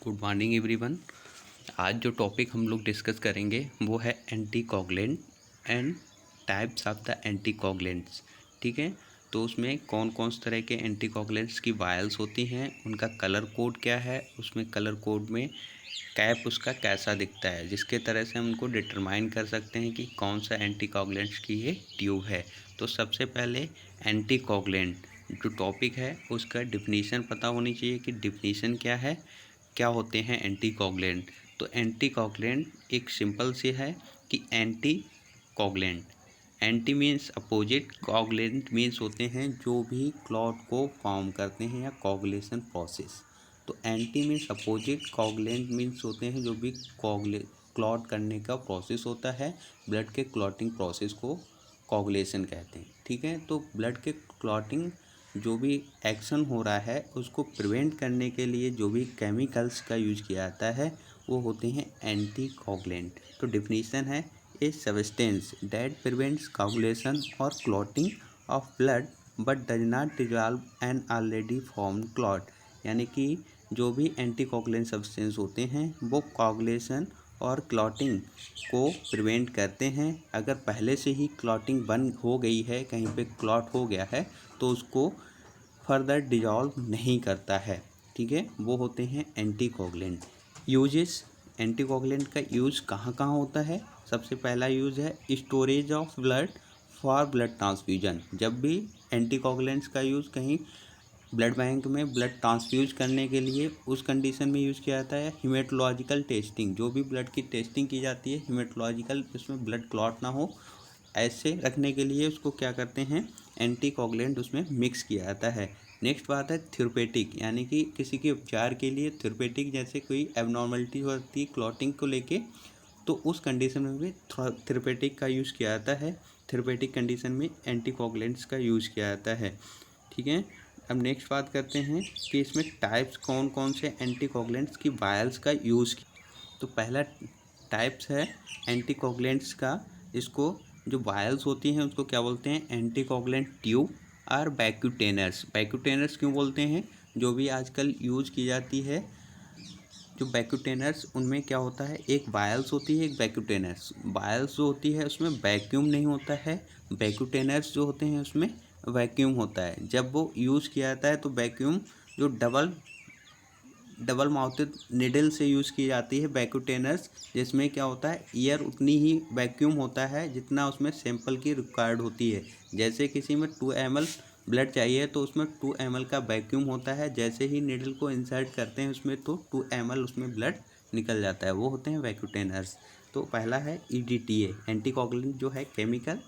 Good morning everyone. आज जो topic हम लोग डिस्कस करेंगे वो है anticoagulant and types of the anticoagulants. ठीक है, तो उसमें कौन कौन से तरह के एंटीकोगुलेंट्स की वायल्स होती हैं, उनका कलर कोड क्या है, उसमें कलर कोड में कैप उसका कैसा दिखता है, जिसके तरह से हम उनको डिटरमाइन कर सकते हैं कि कौन सा एंटीकोगुलेंट्स की ये ट्यूब है। तो सबसे पहले एंटीकोगुलेंट जो टॉपिक है उसका डिफिनीशन पता होनी चाहिए कि डिफिनीशन क्या है, क्या होते हैं एंटीकोगुलेंट। तो एंटीकोगुलेंट एक सिंपल सी है कि anticoagulant, anti means opposite, coagulant means होते हैं जो भी क्लॉट को फॉर्म करते हैं या कोगुलेशन प्रोसेस। तो anti means opposite, coagulant means होते हैं जो भी क्लॉट करने का प्रोसेस होता है। ब्लड के क्लॉटिंग प्रोसेस को कोगुलेशन कहते हैं। ठीक है, तो ब्लड के क्लॉटिंग जो भी एक्शन हो रहा है उसको प्रिवेंट करने के लिए जो भी केमिकल्स का यूज किया जाता है वो होते हैं एंटीकोगुलेंट। तो डिफिनीशन है a substance that prevents coagulation और clotting of blood but does not dissolve an already formed clot. यानी कि जो भी एंटीकोगुलेंट सब्सटेंस होते हैं वो कोगुलेशन और क्लॉटिंग को प्रिवेंट करते हैं। अगर पहले से ही क्लॉटिंग बंद हो गई है, कहीं पे क्लॉट हो गया है, तो उसको फर्दर डिजॉल्व नहीं करता है। ठीक है, वो होते हैं एंटीकोगुलेंट। यूजेस, एंटीकोगुलेंट का यूज़ कहाँ कहाँ होता है। सबसे पहला यूज़ है storage of blood for blood transfusion. जब भी एंटीकोगुलेंट्स का यूज़ कहीं ब्लड बैंक में ब्लड ट्रांसफ्यूज करने के लिए उस कंडीशन में यूज़ किया जाता है। हीमेटोलॉजिकल टेस्टिंग, जो भी ब्लड की टेस्टिंग की जाती है हीमेटोलॉजिकल, उसमें ब्लड क्लॉट ना हो ऐसे रखने के लिए उसको क्या करते हैं, एंटीकोगुलेंट उसमें मिक्स किया जाता है। नेक्स्ट बात है थेरेपेटिक, यानी कि किसी के उपचार के लिए थेरेपेटिक, जैसे कोई एबनॉर्मलिटी होती है क्लॉटिंग को लेके, तो उस कंडीशन में भी थेरेपेटिक का यूज़ किया जाता है। थेरेपेटिक कंडीशन में एंटीकोगुलेंट्स का यूज़ किया जाता है। ठीक है, अब नेक्स्ट बात करते हैं कि इसमें टाइप्स कौन कौन से एंटीकोगुलेंट्स की वायल्स का यूज़। तो पहला टाइप्स है एंटीकोगुलेंट्स का, इसको जो वायल्स होती हैं उसको क्या बोलते हैं, एंटीकोगुलेंट ट्यूब और बैक्यूटेनर्स। बैक्यूटेनर्स क्यों बोलते हैं, जो भी आजकल यूज की जाती है जो बैक्यूटेनर्स, उनमें क्या होता है, एक वायल्स होती है एक बैक्यूटेनर्स। वायल्स जो होती है उसमें वैक्यूम नहीं होता है, बैक्यूटेनर्स जो होते हैं उसमें वैक्यूम होता है। जब वो यूज़ किया जाता है तो वैक्यूम जो डबल माउथेड निडल से यूज़ की जाती है बैक्यूटेनर्स, जिसमें क्या होता है ईयर उतनी ही वैक्यूम होता है जितना उसमें सैंपल की रिक्वायर्ड होती है। जैसे किसी में 2 ml ब्लड चाहिए तो उसमें 2 ml का वैक्यूम होता है, जैसे ही निडल को इंसर्ट करते हैं उसमें तो 2 ml उसमें ब्लड निकल जाता है, वो होते हैं वैक्यूटेनर्स। तो पहला है EDTA, एंटीकोगुलेंट जो है chemical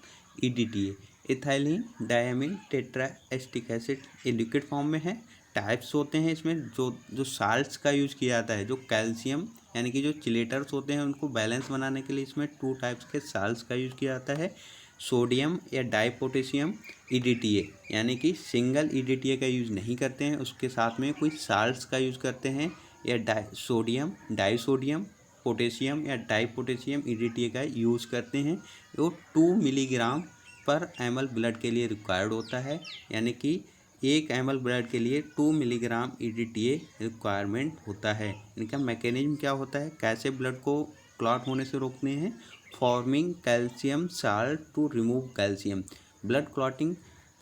EDTA, ethylene diamine tetra acetic acid, ये लिक्विड फॉर्म में है। टाइप्स होते हैं इसमें जो जो साल्ट्स का यूज़ किया जाता है, जो कैल्शियम यानी कि जो चिलेटर्स होते हैं उनको बैलेंस बनाने के लिए इसमें 2 टाइप्स के साल्ट्स का यूज़ किया जाता है। सोडियम या डाई पोटेशियम EDTA, यानी कि सिंगल EDTA का यूज़ नहीं करते हैं, उसके साथ में कोई साल्ट्स का यूज़ करते हैं, या सोडियम डाई सोडियम पोटेशियम या डाई पोटेशियम EDTA का यूज़ करते हैं। वो 2 मिलीग्राम पर ml ब्लड के लिए रिक्वायर्ड होता है, यानी कि 1 ml ब्लड के लिए 2 मिलीग्राम EDTA रिक्वायरमेंट होता है। इनका मैकेनिज्म क्या होता है, कैसे ब्लड को क्लॉट होने से रोकने हैं, forming calcium salt to remove calcium. Blood clotting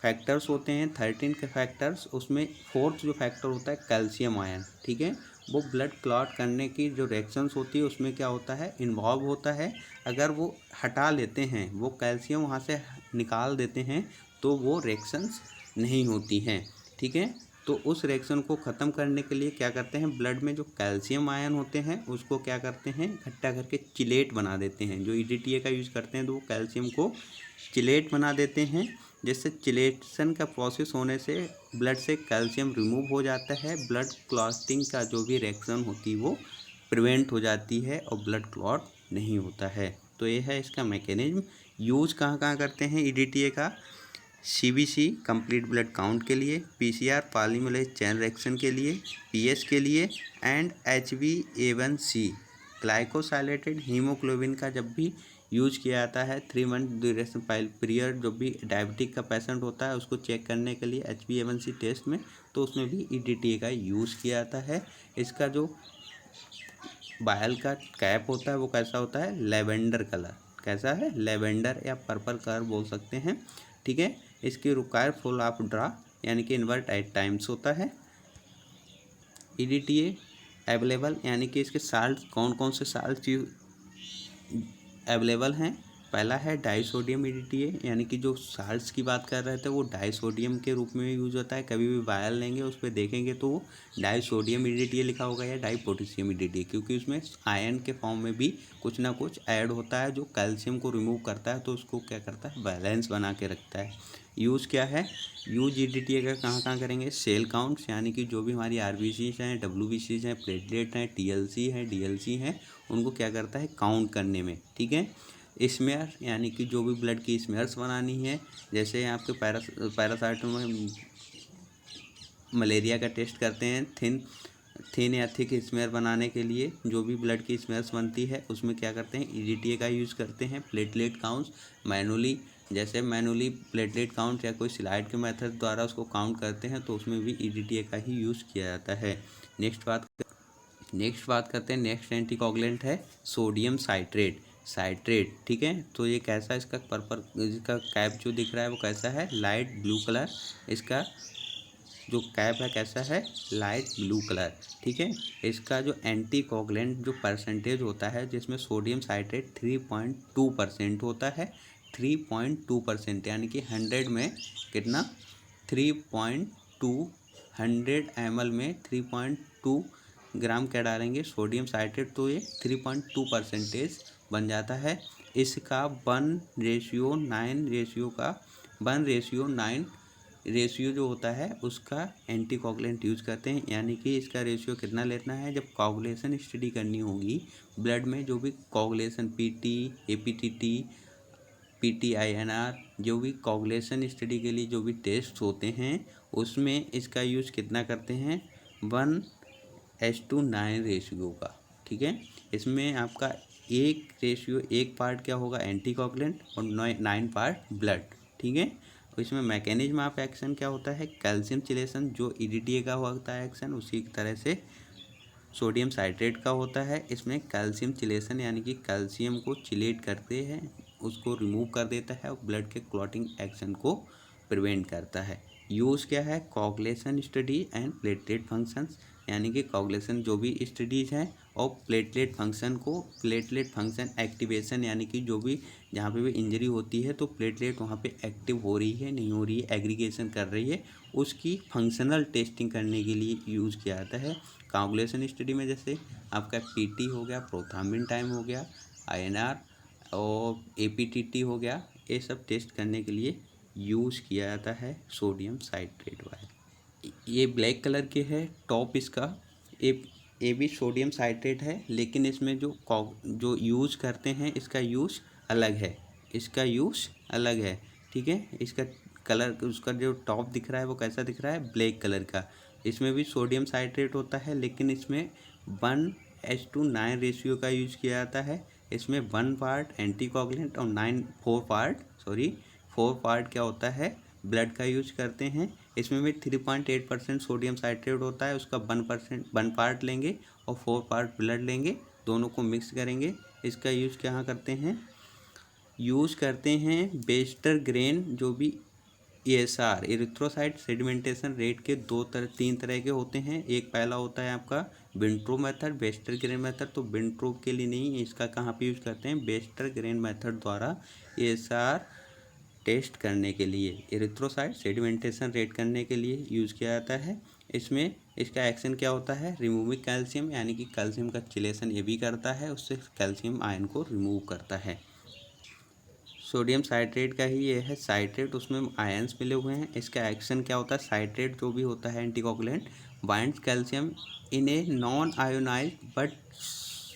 factors होते हैं 13 के फैक्टर्स, उसमें 4th जो फैक्टर होता है कैल्शियम आयन। ठीक है, वो ब्लड क्लॉट करने की जो रिएक्शंस होती है उसमें क्या होता है, इन्वॉल्व होता है। अगर वो हटा लेते हैं, वो कैल्शियम वहाँ से निकाल देते हैं, तो वो रिएक्शंस नहीं होती हैं। ठीक है, तो उस रिएक्शन को ख़त्म करने के लिए क्या करते हैं, ब्लड में जो कैल्शियम आयन होते हैं उसको क्या करते हैं, इकट्ठा करके चिलेट बना देते हैं। जो EDTA का यूज़ करते हैं तो वो कैल्शियम को चिलेट बना देते हैं, जिससे चिलेशन का प्रोसेस होने से ब्लड से कैल्शियम रिमूव हो जाता है। ब्लड क्लॉटिंग का जो भी रिएक्शन होती है वो प्रिवेंट हो जाती है और ब्लड क्लॉट नहीं होता है। तो ये है इसका मैकेनिज्म। यूज़ कहाँ कहाँ करते हैं EDTA का, CBC कंप्लीट ब्लड काउंट के लिए, PCR पॉलीमरेज चेन रिएक्शन के लिए, PS के लिए, एंड HbA1c ग्लाइकोसाइलेटेड हीमोग्लोबिन का जब भी यूज किया जाता है 3 मंथ ड्यूरेशन पीरियड, जो भी डायबिटिक का पेशेंट होता है उसको चेक करने के लिए HbA1c टेस्ट में, तो उसमें भी EDTA का यूज़ किया जाता है। इसका जो वायल का कैप होता है वो कैसा होता है, लेवेंडर कलर। कैसा है, लेवेंडर या पर्पल कलर बोल सकते हैं, ठीक है। इसकी रिक्वायर फुल ऑफ ड्रा यानी कि इन्वर्ट 8 टाइम्स होता है। EDTA अवेलेबल यानी कि इसके साल्ट कौन कौन से साल्ट अवेलेबल हैं। पहला है डाइसोडियम EDTA यानी कि जो साल्ट्स की बात कर रहे थे वो डाइसोडियम के रूप में यूज होता है। कभी भी वायल लेंगे उस पर देखेंगे तो वो डाइसोडियम EDTA लिखा होगा या डाइपोटेशियम EDTA, क्योंकि उसमें आयन के फॉर्म में भी कुछ ना कुछ ऐड होता है जो कैल्शियम को रिमूव करता है, तो उसको क्या करता है, बैलेंस बना के रखता है। यूज़ क्या है, यूज EDTA का कहाँ कहाँ करेंगे, सेल काउंट्स यानी कि जो भी हमारी RBCs हैं, WBCs हैं, प्लेटलेट हैं, TLC हैं, DLC हैं, उनको क्या करता है, काउंट करने में, ठीक है। स्मेयर यानी कि जो भी ब्लड की स्मेयर्स बनानी है, जैसे आपके पैरासाइट मलेरिया का टेस्ट करते हैं, थिन या थिक स्मेयर बनाने के लिए जो भी ब्लड की स्मेयर्स बनती है उसमें क्या करते हैं, EDTA का यूज़ करते हैं। प्लेटलेट काउंट्स मैनुअली, जैसे मैनुअली प्लेटलेट काउंट या कोई स्लाइड के मेथड द्वारा उसको काउंट करते हैं तो उसमें भी EDTA का ही यूज़ किया जाता है। नेक्स्ट बात करते हैं, नेक्स्ट एंटीकोगुलेंट है सोडियम साइट्रेट, ठीक है। तो ये कैसा, इसका इसका कैप जो दिख रहा है वो कैसा है, लाइट ब्लू कलर। इसका जो कैप है कैसा है, लाइट ब्लू कलर, ठीक है। इसका जो एंटीकोगुलेंट जो परसेंटेज होता है जिसमें सोडियम साइट्रेट 3.2% होता है। 3.2% यानी कि 100 में कितना, 3.2, 100 ml में 3.2 ग्राम क्या डालेंगे, सोडियम साइट्रेट, तो ये 3.2% बन जाता है। इसका 1:9 रेशियो जो होता है उसका एंटीकोगुलेंट यूज करते हैं। यानी कि इसका रेशियो कितना लेना है, जब कोगुलेशन स्टडी करनी होगी ब्लड में, जो भी कोगुलेशन PT, APTT, PTINR, जो भी कोगुलेशन स्टडी के लिए जो भी टेस्ट होते हैं उसमें इसका यूज कितना करते हैं, 1:9 रेशियो का, ठीक है। इसमें आपका एक पार्ट क्या होगा, एंटीकोगुलेंट, और 9 पार्ट ब्लड, ठीक है। इसमें मैकेनिज्म ऑफ एक्शन क्या होता है, कैल्शियम चिलेशन, जो EDTA का होता है एक्शन उसी तरह से सोडियम साइट्रेट का होता है। इसमें कैल्शियम चिलेशन यानी कि कैल्शियम को चिलेट करते हैं, उसको रिमूव कर देता है और ब्लड के क्लॉटिंग एक्शन को प्रिवेंट करता है। यूज़ क्या है, coagulation study and platelet functions, यानी कि कोगुलेशन जो भी स्टडीज़ हैं और प्लेटलेट फंक्शन एक्टिवेशन, यानी कि जो भी जहाँ पे भी इंजरी होती है तो प्लेटलेट वहाँ पे एक्टिव हो रही है नहीं हो रही है, एग्रीगेशन कर रही है, उसकी फंक्शनल टेस्टिंग करने के लिए यूज़ किया जाता है। कोगुलेशन स्टडी में जैसे आपका PT हो गया, प्रोथ्राम्बिन टाइम हो गया, INR और APTT हो गया, ये सब टेस्ट करने के लिए यूज़ किया जाता है सोडियम साइट्रेट वाला। ये ब्लैक कलर के है टॉप इसका, ये भी सोडियम साइट्रेट है, लेकिन इसमें जो यूज़ करते हैं इसका यूज़ अलग है, ठीक है। इसका कलर, उसका जो टॉप दिख रहा है वो कैसा दिख रहा है, ब्लैक कलर का। इसमें भी सोडियम साइट्रेट होता है, लेकिन इसमें 1:9 रेशियो का यूज़ किया जाता है। इसमें 1 पार्ट एंटीकोगुलेंट और 4 पार्ट क्या होता है, ब्लड का यूज करते हैं। इसमें भी 3.8% सोडियम साइट्रेट होता है, उसका 1 पार्ट लेंगे और 4 पार्ट ब्लड लेंगे, दोनों को मिक्स करेंगे। इसका यूज क्या करते हैं, बेस्टर ग्रेन, जो भी ESR एरिथ्रोसाइट सेडिमेंटेशन रेट के 3 तरह के होते हैं। एक पहला होता है आपका विंट्रो मेथड, बेस्टर ग्रेन मेथड, तो विंट्रो के लिए नहीं, इसका कहाँ पे यूज़ करते हैं, बेस्टर ग्रेन मेथड द्वारा ESR टेस्ट करने के लिए, एरिथ्रोसाइट सेडिमेंटेशन रेट करने के लिए यूज़ किया जाता है। इसमें इसका एक्शन क्या होता है, रिमूविंग कैल्शियम, यानी कि कैल्शियम का चिलेशन ये भी करता है, उससे कैल्शियम आयन को रिमूव करता है। सोडियम साइट्रेट का ही ये है साइट्रेट, उसमें आयंस मिले हुए हैं। इसका एक्शन क्या होता है, साइट्रेट जो भी होता है anticoagulant binds calcium in a non ionised but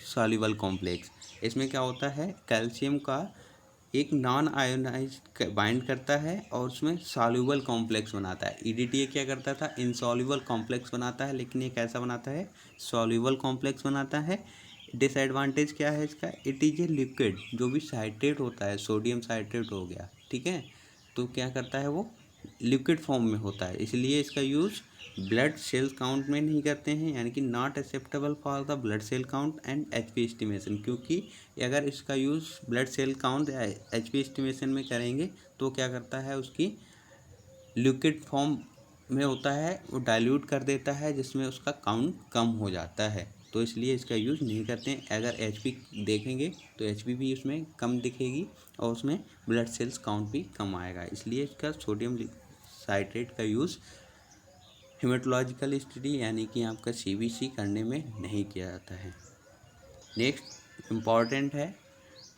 soluble complex. इसमें क्या होता है, कैल्शियम का एक नॉन आयोनाइज्ड बाइंड करता है और उसमें सॉल्युबल कॉम्प्लेक्स बनाता है। EDTA क्या करता था, इनसॉल्युबल कॉम्प्लेक्स बनाता है, लेकिन ये कैसा बनाता है, सॉल्युबल कॉम्प्लेक्स बनाता है। डिसएडवांटेज क्या है इसका, इट इज़ ए लिक्विड, जो भी साइट्रेट होता है, सोडियम साइट्रेट हो गया, ठीक है, तो क्या करता है वो लिक्विड फॉर्म में होता है, इसलिए इसका यूज़ ब्लड सेल काउंट में नहीं करते हैं, यानी कि not acceptable for the blood cell count and HP estimation. क्योंकि अगर इसका यूज़ ब्लड सेल काउंट या एचपी एस्टिमेशन में करेंगे तो क्या करता है, उसकी लिक्विड फॉर्म में होता है, वो डाइल्यूट कर देता है, जिसमें उसका काउंट कम हो जाता है, तो इसलिए इसका यूज़ नहीं करते हैं। अगर एचपी देखेंगे तो एचपी भी उसमें कम दिखेगी और उसमें ब्लड सेल्स काउंट भी कम आएगा, इसलिए इसका सोडियम साइट्रेट का यूज़ हेमेटोलॉजिकल स्टडी यानी कि आपका सीबीसी करने में नहीं किया जाता है। नेक्स्ट इम्पॉर्टेंट है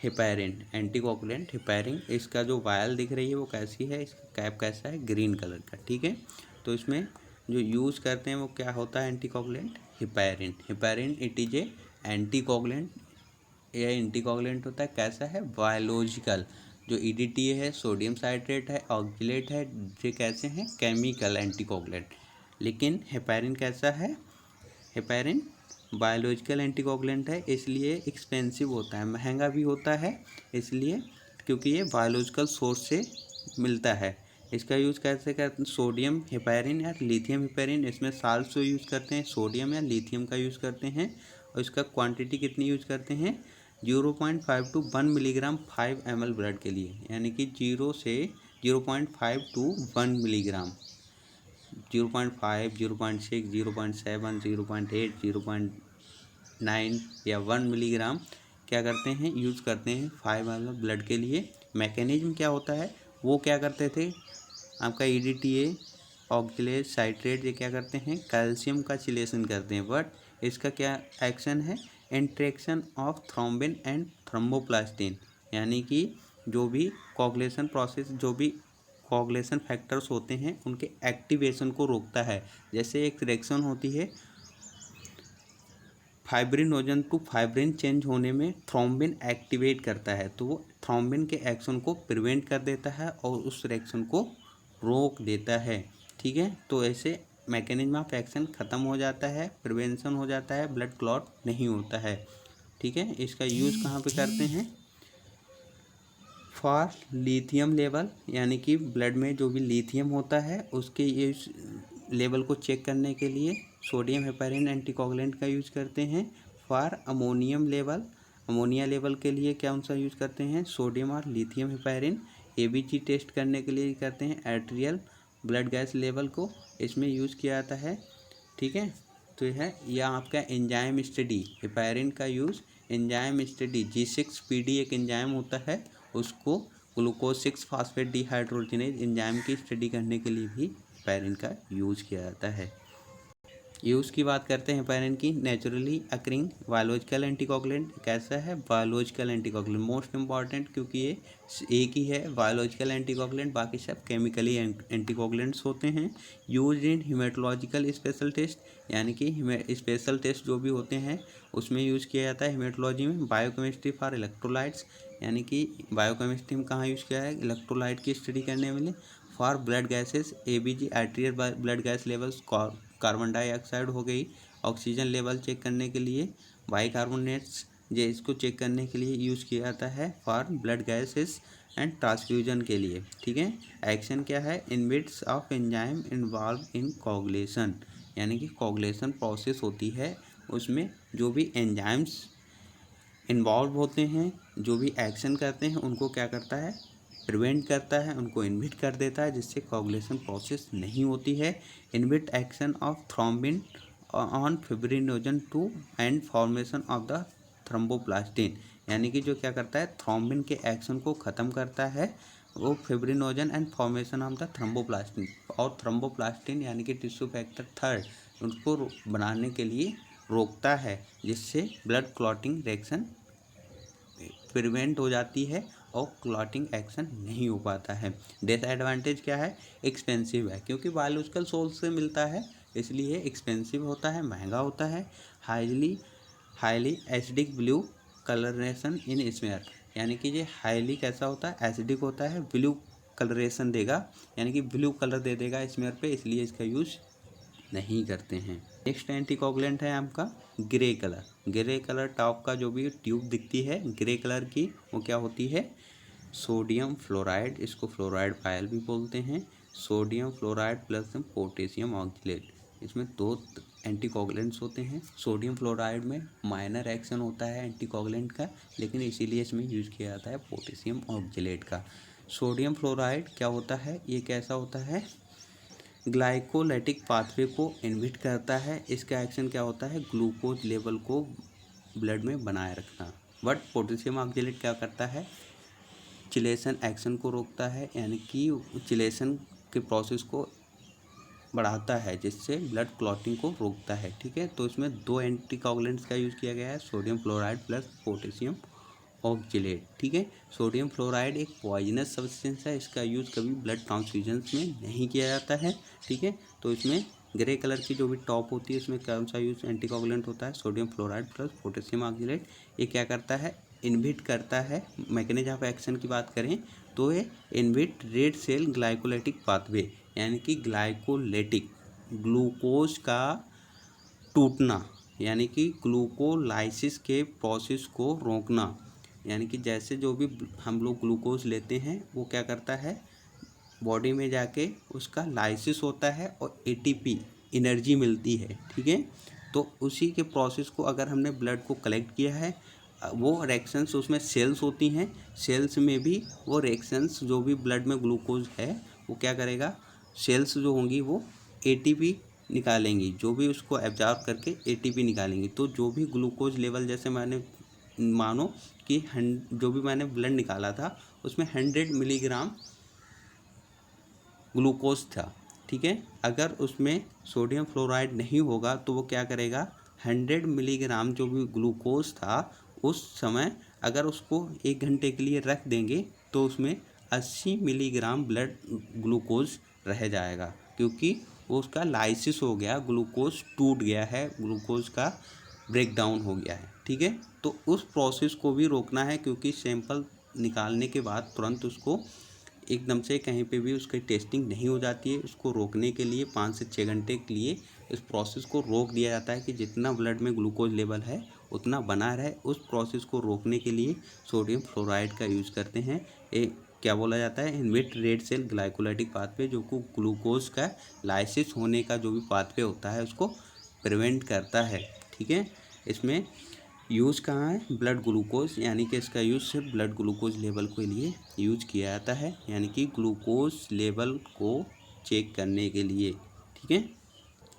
हेपेरिन, एंटीकोगुलेंट हेपेरिन। इसका जो वायल दिख रही है वो कैसी है, इसका कैप कैसा है, ग्रीन कलर का, ठीक है। तो इसमें जो यूज़ करते हैं वो क्या होता है, anticoagulant heparin. Heparin it is a anticoagulant, यह एंटीकोगुलेंट होता है, कैसा है, बायोलॉजिकल। जो ईडीटी है सोडियम साइट्रेट है, ऑक्जिलेट है, ये कैसे हैं, केमिकल एंटीकोगुलेंट। लेकिन हेपेरिन कैसा है, हेपेरिन बायोलॉजिकल एंटीकोगुलेंट है, इसलिए एक्सपेंसिव होता है, महंगा भी होता है, इसलिए क्योंकि ये बायोलॉजिकल सोर्स से मिलता है। इसका यूज़ कैसे करते हैं, सोडियम हेपेरिन या लिथियम हेपेरिन, इसमें साल्ट यूज़ करते हैं, सोडियम या लिथियम का यूज़ करते हैं, और इसका क्वांटिटी कितनी यूज़ करते हैं, 0.5 to 1 मिलीग्राम 5 ml ब्लड के लिए, यानी कि 0 से 0.5 to 1 मिलीग्राम, 0.5, 0.6, 0.7, 0.8, 0.9 या 1 मिलीग्राम क्या करते हैं, यूज़ करते हैं 5 ml ब्लड के लिए। मैकेनिज्म क्या होता है, वो क्या करते थे, आपका EDTA ऑक्जिलेट साइट्रेट ये क्या करते हैं, कैल्शियम का चिलेशन करते हैं, बट इसका क्या एक्शन है, interaction of thrombin and thromboplastin, यानी कि जो भी कोगुलेशन प्रोसेस, जो भी कोगुलेशन फैक्टर्स होते हैं उनके एक्टिवेशन को रोकता है। जैसे एक रिएक्शन होती है फाइब्रिनोजन टू फाइब्रिन चेंज होने में थ्रोम्बिन एक्टिवेट करता है, तो वो थ्रोम्बिन के एक्शन को प्रिवेंट कर देता है और उस रिएक्शन को रोक देता है, ठीक है। तो ऐसे मैकेनिज्म ऑफ एक्शन ख़त्म हो जाता है, प्रिवेंशन हो जाता है, ब्लड क्लॉट नहीं होता है, ठीक है। इसका यूज़ कहाँ पे करते हैं, फॉर लिथियम लेवल, यानी कि ब्लड में जो भी लिथियम होता है उसके ये लेवल को चेक करने के लिए सोडियम हेपेरिन एंटीकोगुलेंट का यूज़ करते हैं। For ammonium level, ammonia level के लिए कौन सा यूज़ करते हैं, सोडियम और लिथियम हेपेरिन। एबीजी टेस्ट करने के लिए करते हैं आर्टेरियल ब्लड गैस लेवल को, इसमें यूज़ किया जाता है, ठीक है। तो यह आपका एंजाइम स्टडी, हेपेरिन का यूज़ एंजाइम स्टडी, G6PD एक एंजाइम होता है, उसको ग्लूकोज 6 फास्फेट डिहाइड्रोजिनेज एंजाइम की स्टडी करने के लिए भी हेपेरिन का यूज़ किया जाता है। यूज़ की बात करते हैं हेपेरिन की, नेचुरली अकरिंग बायोलॉजिकल एंटीकोगुलेंट, कैसा है, बायोलॉजिकल एंटीकोगुलेंट, मोस्ट इंपॉर्टेंट, क्योंकि ये एक ही है बायोलॉजिकल एंटीकोगुलेंट, बाकी सब केमिकली एंटीकोगुलेंट्स होते हैं। Use in haematological special test, यानी कि स्पेशल टेस्ट जो भी होते हैं उसमें यूज़ किया जाता है हिमेटोलॉजी में। बायोकेमिस्ट्री फॉर इलेक्ट्रोलाइट्स, यानी कि बायोकेमिस्ट्री में कहाँ यूज़ किया है, इलेक्ट्रोलाइट की स्टडी करने में। For blood gases, ABG arterial blood gas levels, carbon dioxide हो गई, ऑक्सीजन लेवल चेक करने के लिए, बाइकार्बोनेट्स ये इसको चेक करने के लिए यूज़ किया जाता है, for blood gases and transfusion के लिए, ठीक है। एक्शन क्या है, inhibits of enzyme involve in coagulation, यानी कि कोगुलेशन प्रोसेस होती है, उसमें जो भी एंजाइम्स इन्वॉल्व होते हैं, जो भी एक्शन करते हैं उनको क्या करता है, प्रिवेंट करता है, उनको इनहिबिट कर देता है, जिससे कोगुलेशन प्रोसेस नहीं होती है। Inhibit action of thrombin on fibrinogen 2 and formation of the thromboplastin, यानी कि जो क्या करता है, थ्रोम्बिन के एक्शन को ख़त्म करता है, वो fibrinogen and formation of the thromboplastin, और थ्रोम्बोप्लास्टिन यानी कि टिश्यू फैक्टर 3 उसको बनाने के लिए रोकता है, जिससे ब्लड क्लॉटिंग रिएक्शन प्रिवेंट हो जाती है और क्लॉटिंग एक्शन नहीं हो पाता है। डिसएडवांटेज क्या है, एक्सपेंसिव है, क्योंकि बायोलॉजिकल सोर्स से मिलता है इसलिए एक्सपेंसिव होता है, महंगा होता है। हाईली एसिडिक ब्लू कलरेशन इन स्मेयर, यानी कि ये हाईली कैसा होता है, एसिडिक होता है, ब्लू कलरेशन देगा, यानी कि ब्लू कलर दे देगा स्मेयर पे, इसलिए इसका यूज़ नहीं करते हैं। नेक्स्ट एंटीकोगुलेंट है आपका grey colour. Grey colour top का जो भी ट्यूब दिखती है ग्रे कलर की, वो क्या होती है, सोडियम फ्लोराइड, इसको फ्लोराइड पायल भी बोलते हैं। Sodium fluoride plus potassium oxalate. इसमें दो एंटीकोगुलेंट्स होते हैं। सोडियम फ्लोराइड में माइनर एक्शन होता है एंटीकोगुलेंट का, लेकिन इसीलिए इसमें यूज किया जाता है पोटेशियम ऑक्जेलेट का। सोडियम फ्लोराइड क्या होता है, ये कैसा होता है, ग्लाइकोलाइटिक पाथवे को इनहिबिट करता है। इसका एक्शन क्या होता है, ग्लूकोज लेवल को ब्लड में बनाए रखना। बट पोटेशियम ऑक्जेलेट क्या करता है, चिलेशन एक्शन को रोकता है, यानी कि चिलेशन के प्रोसेस को बढ़ाता है, जिससे ब्लड क्लॉटिंग को रोकता है। ठीक है, तो इसमें दो एंटीकोगुलेंट्स का यूज़ किया गया है, sodium fluoride plus potassium oxalate. ठीक है, सोडियम फ्लोराइड एक पॉइजनस सब्सटेंस है, इसका यूज़ कभी ब्लड ट्रांसफ्यूजन्स में नहीं किया जाता है। ठीक है, तो इसमें ग्रे कलर की जो भी टॉप होती है इसमें कौन सा यूज एंटीकोगुलेंट होता है, sodium fluoride plus potassium oxalate. ये क्या करता है, इनहिबिट करता है। मैकेनिज्म ऑफ एक्शन की बात करें तो ये inhibit red cell glycolytic pathway, यानी कि ग्लाइकोलाइटिक ग्लूकोज का टूटना, यानी कि ग्लूकोलाइसिस के प्रोसेस को रोकना। यानी कि जैसे जो भी हम लोग ग्लूकोज लेते हैं वो क्या करता है, बॉडी में जाके उसका लाइसिस होता है और एटीपी एनर्जी मिलती है। ठीक है, तो उसी के प्रोसेस को अगर हमने ब्लड को कलेक्ट किया है, वो रिएक्शंस उसमें सेल्स होती हैं, सेल्स में भी वो रिएक्शंस जो भी ब्लड में ग्लूकोज है वो क्या करेगा, सेल्स जो होंगी वो एटीपी निकालेंगी, जो भी उसको एब्जॉर्ब करके एटीपी निकालेंगी। तो जो भी ग्लूकोज लेवल, जैसे मैंने मानो कि जो भी मैंने ब्लड निकाला था उसमें 100 मिलीग्राम ग्लूकोज था। ठीक है, अगर उसमें सोडियम फ्लोराइड नहीं होगा तो वो क्या करेगा, 100 मिलीग्राम जो भी ग्लूकोज था उस समय अगर उसको 1 घंटे के लिए रख देंगे तो उसमें 80 मिलीग्राम ब्लड ग्लूकोज रह जाएगा, क्योंकि वो उसका लाइसिस हो गया, ग्लूकोज टूट गया है, ग्लूकोज का ब्रेक डाउन हो गया है। ठीक है, तो उस प्रोसेस को भी रोकना है, क्योंकि सैंपल निकालने के बाद तुरंत उसको एकदम से कहीं पे भी उसकी टेस्टिंग नहीं हो जाती है। उसको रोकने के लिए 5 से 6 घंटे के लिए इस प्रोसेस को रोक दिया जाता है कि जितना ब्लड में ग्लूकोज लेवल है उतना बना रहे। उस प्रोसेस को रोकने के लिए सोडियम फ्लोराइड का यूज़ करते हैं। ये क्या बोला जाता है, inhibit red cell glycolytic pathway, जो को ग्लूकोज का लाइसिस होने का जो भी पाथवे होता है उसको प्रिवेंट करता है। ठीक है, इसमें यूज़ कहाँ है, ब्लड ग्लूकोज, यानी कि इसका यूज़ सिर्फ ब्लड ग्लूकोज लेवल के लिए यूज किया जाता है, यानी कि ग्लूकोज लेवल को चेक करने के लिए। ठीक है,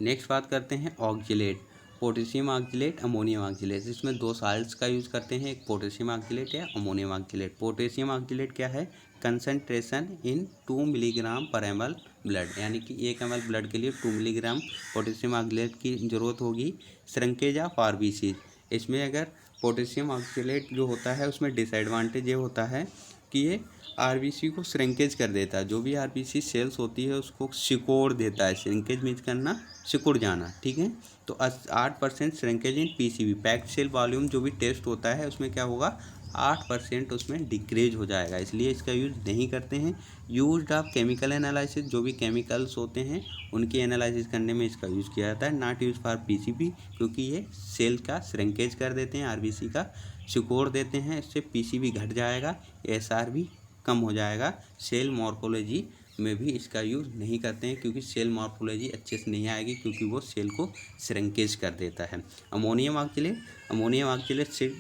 नेक्स्ट बात करते हैं oxalate, potassium oxalate, ammonium oxalate. इसमें दो साल्ट्स का यूज़ करते हैं, एक पोटेशियम ऑक्जेलेट या अमोनियम ऑक्जेलेट। पोटेशियम ऑक्जेलेट क्या है, कंसनट्रेशन इन 2 मिलीग्राम पर ml ब्लड, यानी कि 1 ml ब्लड के लिए 2 मिलीग्राम पोटेशियम ऑक्जेलेट की ज़रूरत होगी। श्रिंकेज ऑफ आरबीसी, इसमें अगर पोटेशियम ऑक्जेलेट जो होता है उसमें डिसएडवांटेज ये होता है कि ये आरबीसी को श्रिंकेज कर देता है, जो भी आरबीसी सेल्स होती है उसको सिकोड़ देता है। श्रिंकेज मीन्स करना, सिकुड़ जाना। ठीक है, तो 8% श्रिंकेज इन पीसीबी, पैक्ड सेल वॉल्यूम जो भी टेस्ट होता है उसमें क्या होगा, 8% उसमें डिक्रीज हो जाएगा, इसलिए इसका यूज़ नहीं करते हैं। यूज ऑफ केमिकल एनालिसिस, जो भी केमिकल्स होते हैं उनकी एनालिसिस करने में इसका यूज़ किया जाता है। नॉट यूज फॉर पीसीबी, क्योंकि ये सेल का श्रिंकेज कर देते हैं, आरबीसी का सिकोड़ देते हैं, इससे पीसीबी घट जाएगा, एसआर भी कम हो जाएगा। सेल मॉर्फोलॉजी में भी इसका यूज़ नहीं करते हैं, क्योंकि सेल मॉर्फोलॉजी अच्छे से नहीं आएगी, क्योंकि वो सेल को श्रिंकेज कर देता है। अमोनियम ऑक्जेलेट, अमोनियम ऑक्जेलेट से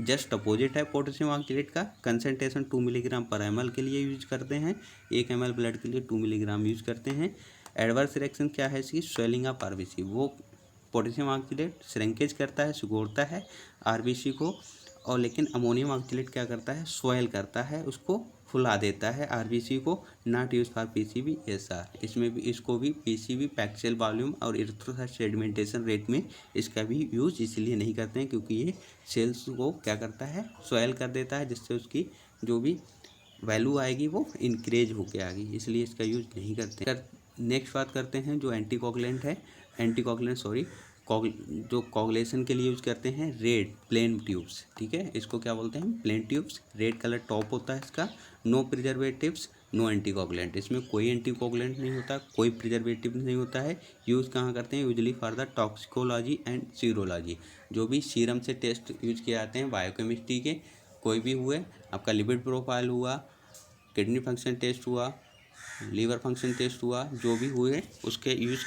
जस्ट अपोजिट है पोटेशियम ऑक्जेलेट का। कंसनट्रेशन 2 मिलीग्राम पर ml के लिए यूज करते हैं, 1 ml ब्लड के लिए 2 मिलीग्राम यूज करते हैं। एडवर्स रिएक्शन क्या है इसकी, स्वेलिंग ऑफ आरबीसी, वो पोटेशियम ऑक्जेलेट श्रिंकेज करता है, सिकोड़ता है आरबीसी को, और लेकिन अमोनियम ऑक्जेलेट क्या करता है, स्वेल करता है, उसको फुला देता है आरबीसी को। Not use for PCB SR, इसमें भी इसको भी पीसीबी पैक्ड सेल वॉल्यूम और इरिथ्रोसाइट सेडिमेंटेशन रेट में इसका भी यूज इसलिए नहीं करते हैं, क्योंकि ये सेल्स को क्या करता है, स्वेल कर देता है, जिससे उसकी जो भी वैल्यू आएगी वो इंक्रीज होके आएगी, इसलिए इसका यूज नहीं करते। नेक्स्ट बात करते हैं जो एंटीकोगुलेंट है, जो कोगुलेशन के लिए यूज करते हैं, रेड प्लेन ट्यूब्स। ठीक है, इसको क्या बोलते हैं, plain tubes. Red colour top होता है इसका। नो प्रिजर्वेटिव्स, नो एंटीकोगुलेंट, इसमें कोई एंटीकोगुलेंट नहीं होता, कोई प्रिजर्वेटिव नहीं होता है। यूज़ कहाँ करते हैं, usually for the toxicology and serology, जो भी सीरम से टेस्ट यूज किए जाते हैं बायोकेमिस्ट्री के, कोई भी हुए, आपका लिपिड प्रोफाइल हुआ, किडनी फंक्शन टेस्ट हुआ, लीवर फंक्शन टेस्ट हुआ, जो भी हुए उसके यूज़